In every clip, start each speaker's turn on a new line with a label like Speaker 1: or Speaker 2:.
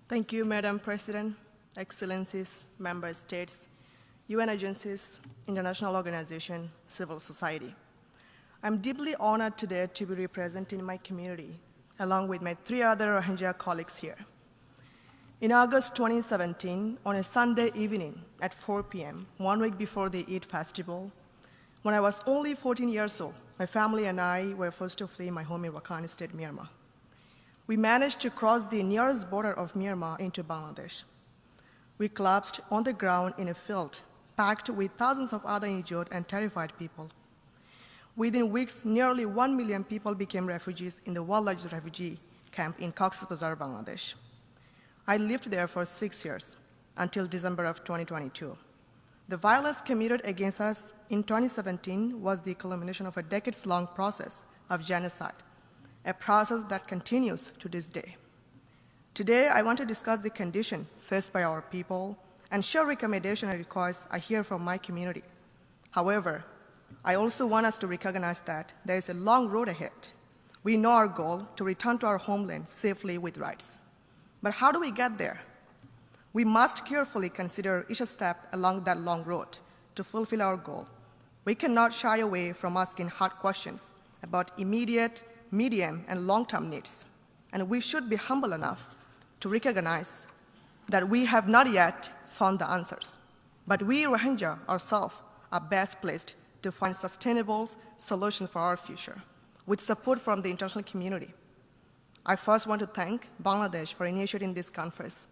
Speaker 1: Thank you, Madam President, Excellencies, Member States, UN agencies, international organizations, civil society. I'm deeply honored today to be representing my community, along with my 3 other Rohingya colleagues here. In August 2017, on a Sunday evening at 4 p.m., 1 week before the Eid festival, when I was only 14 years old, my family and I were forced to flee my home in Rakhine State, Myanmar. We managed to cross the nearest border of Myanmar into Bangladesh. We collapsed on the ground in a field, packed with thousands of other injured and terrified people. Within weeks, nearly 1 million people became refugees in the world-largest refugee camp in Cox's Bazar, Bangladesh. I lived there for 6 years, until December of 2022. The violence committed against us in 2017 was the culmination of a decades-long process of genocide, a process that continues to this day. Today, I want to discuss the condition faced by our people and share recommendations and requests I hear from my community. However, I also want us to recognize that there is a long road ahead. We know our goal to return to our homeland safely with rights. But how do we get there? We must carefully consider each step along that long road to fulfill our goal. We cannot shy away from asking hard questions about immediate, medium, and long-term needs. And we should be humble enough to recognize that we have not yet found the answers. But we Rohingya ourselves are best placed to find sustainable solutions for our future, with support from the international community. I first want to thank Bangladesh for initiating this conference.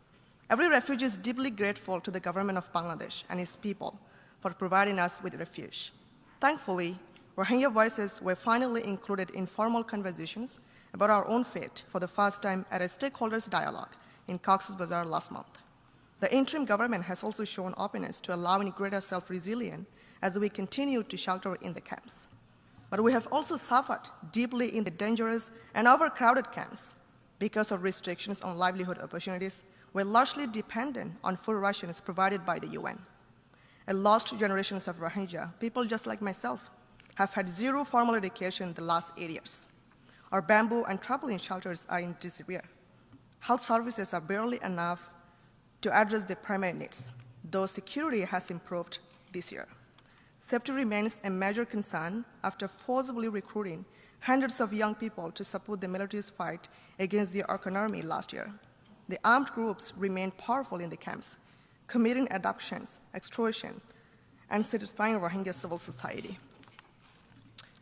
Speaker 1: Every refugee is deeply grateful to the government of Bangladesh and its people for providing us with refuge. Thankfully, Rohingya voices were finally included in formal conversations about our own fate for the first time at a stakeholders dialogue in Cox's Bazar last month. The interim government has also shown openness to allowing greater self-resilience as we continue to shelter in the camps. But we have also suffered deeply in the dangerous and overcrowded camps because of restrictions on livelihood opportunities. We're largely dependent on food rations provided by the UN. A lost generations of Rohingya, people just like myself, have had zero formal education in the last 8 years. Our bamboo and trampoline shelters are in disrepair. Health services are barely enough to address the primary needs, though security has improved this year. Safety remains a major concern after forcibly recruiting hundreds of young people to support the military's fight against the Arkan army last year. The armed groups remain powerful in the camps, committing abductions, extortion, and satisfying Rohingya civil society.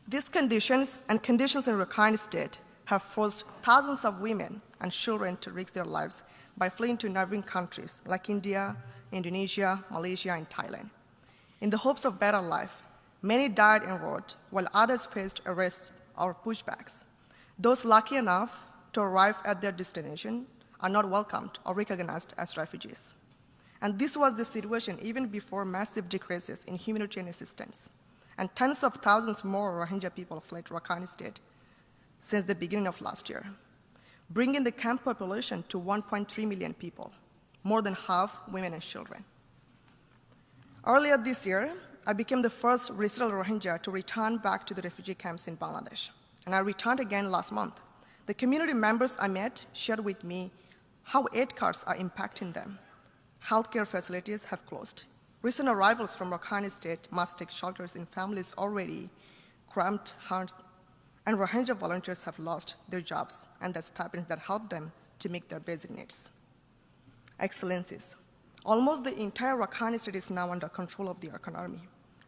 Speaker 1: These conditions and conditions in Rakhine State have forced thousands of women and children to risk their lives by fleeing to neighboring countries like India, Indonesia, Malaysia, and Thailand. In the hopes of better life, many died en route, while others faced arrests or pushbacks. Those lucky enough to arrive at their destination are not welcomed or recognized as refugees. And this was the situation even before massive decreases in humanitarian assistance. And tens of thousands more Rohingya people fled Rakhine State since the beginning of last year, bringing the camp population to 1.3 million people, more than half women and children. Earlier this year, I became the first resettled Rohingya to return back to the refugee camps in Bangladesh, and I returned again last month. The community members I met shared with me how aid cards are impacting them. Healthcare facilities have closed. Recent arrivals from Rakhine State must take shelters in families already cramped homes, and Rohingya volunteers have lost their jobs and the stipends that help them to meet their basic needs. Excellencies, almost the entire Rakhine State is now under control of the Arkan army.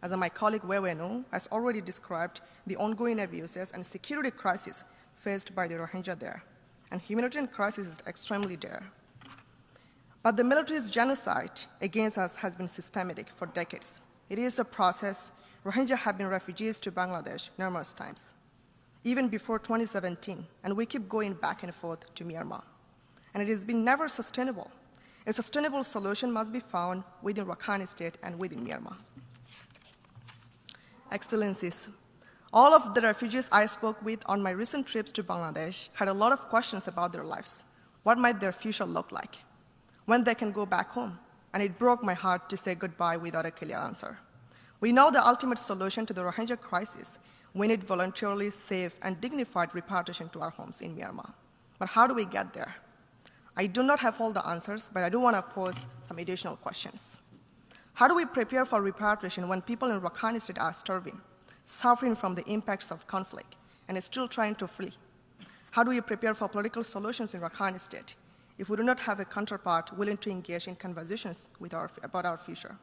Speaker 1: As my colleague Wewenu has already described the ongoing abuses and security crisis faced by the Rohingya there, and humanitarian crisis is extremely dire. But the military's genocide against us has been systematic for decades. It is a process. Rohingya have been refugees to Bangladesh numerous times, even before 2017, and we keep going back and forth to Myanmar. And it has been never sustainable. A sustainable solution must be found within Rakhine State and within Myanmar. Excellencies, all of the refugees I spoke with on my recent trips to Bangladesh had a lot of questions about their lives. What might their future look like? When they can go back home? And it broke my heart to say goodbye without a clear answer. We know the ultimate solution to the Rohingya crisis. We need voluntarily safe and dignified repatriation to our homes in Myanmar. But how do we get there? I do not have all the answers, but I do want to pose some additional questions. How do we prepare for repatriation when people in Rakhine State are starving, suffering from the impacts of conflict, and still trying to flee? How do we prepare for political solutions in Rakhine State if we do not have a counterpart willing to engage in conversations about our future?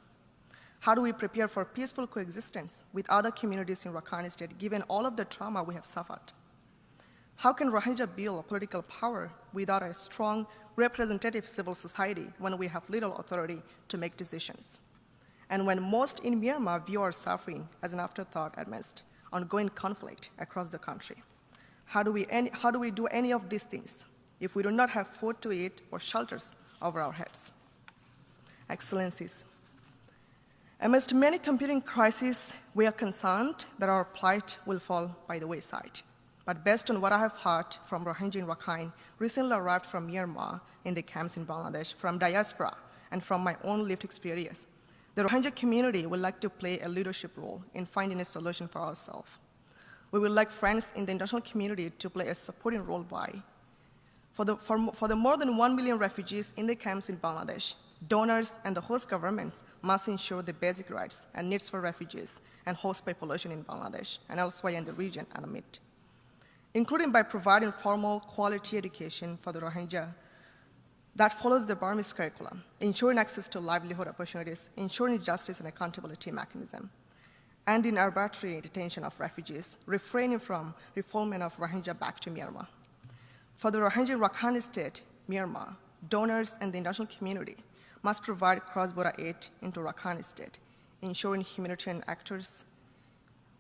Speaker 1: How do we prepare for peaceful coexistence with other communities in Rakhine State, given all of the trauma we have suffered? How can Rohingya build political power without a strong representative civil society when we have little authority to make decisions? And when most in Myanmar view our suffering as an afterthought amidst ongoing conflict across the country? How do we do any of these things if we do not have food to eat or shelters over our heads? Excellencies, amidst many competing crises, we are concerned that our plight will fall by the wayside. But based on what I have heard from Rohingya in Rakhine, recently arrived from Myanmar in the camps in Bangladesh, from diaspora, and from my own lived experience, the Rohingya community would like to play a leadership role in finding a solution for ourselves. We would like friends in the international community to play a supporting role for the more than 1 million refugees in the camps in Bangladesh. Donors and the host governments must ensure the basic rights and needs for refugees and host population in Bangladesh and elsewhere in the region are met, including by providing formal quality education for the Rohingya that follows the Burmese curriculum, ensuring access to livelihood opportunities, ensuring justice and accountability mechanism, and in arbitrary detention of refugees, refraining from refoulement of Rohingya back to Myanmar. For the Rohingya in Rakhine State, Myanmar, donors and the international community must provide cross-border aid into Rakhine State, ensuring humanitarian actors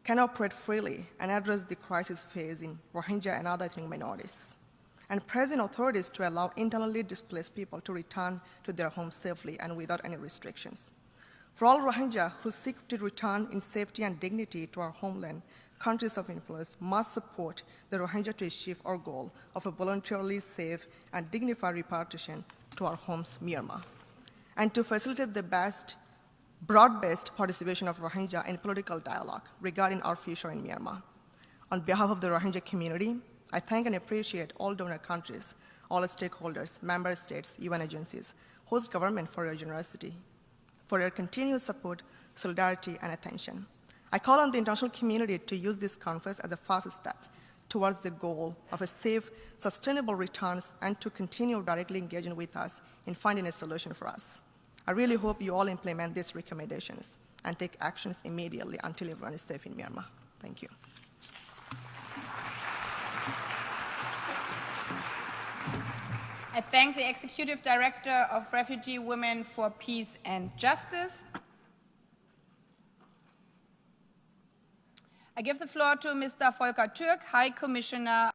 Speaker 1: can operate freely and address the crisis facing Rohingya and other ethnic minorities, and pressing authorities to allow internally displaced people to return to their homes safely and without any restrictions. For all Rohingya who seek to return in safety and dignity to our homeland, countries of influence must support the Rohingya to achieve our goal of a voluntarily safe and dignified repatriation to our homes, Myanmar, and to facilitate the best broad-based participation of Rohingya in political dialogue regarding our future in Myanmar. On behalf of the Rohingya community, I thank and appreciate all donor countries, all stakeholders, member states, UN agencies, host government for your generosity, for your continued support, solidarity, and attention. I call on the international community to use this conference as a first step towards the goal of a safe, sustainable returns and to continue directly engaging with us in finding a solution for us. I really hope you all implement these recommendations and take actions immediately until everyone is safe in Myanmar. Thank you.
Speaker 2: I thank the Executive Director of Refugee Women for Peace and Justice. I give the floor to Mr. Volker Türk, High Commissioner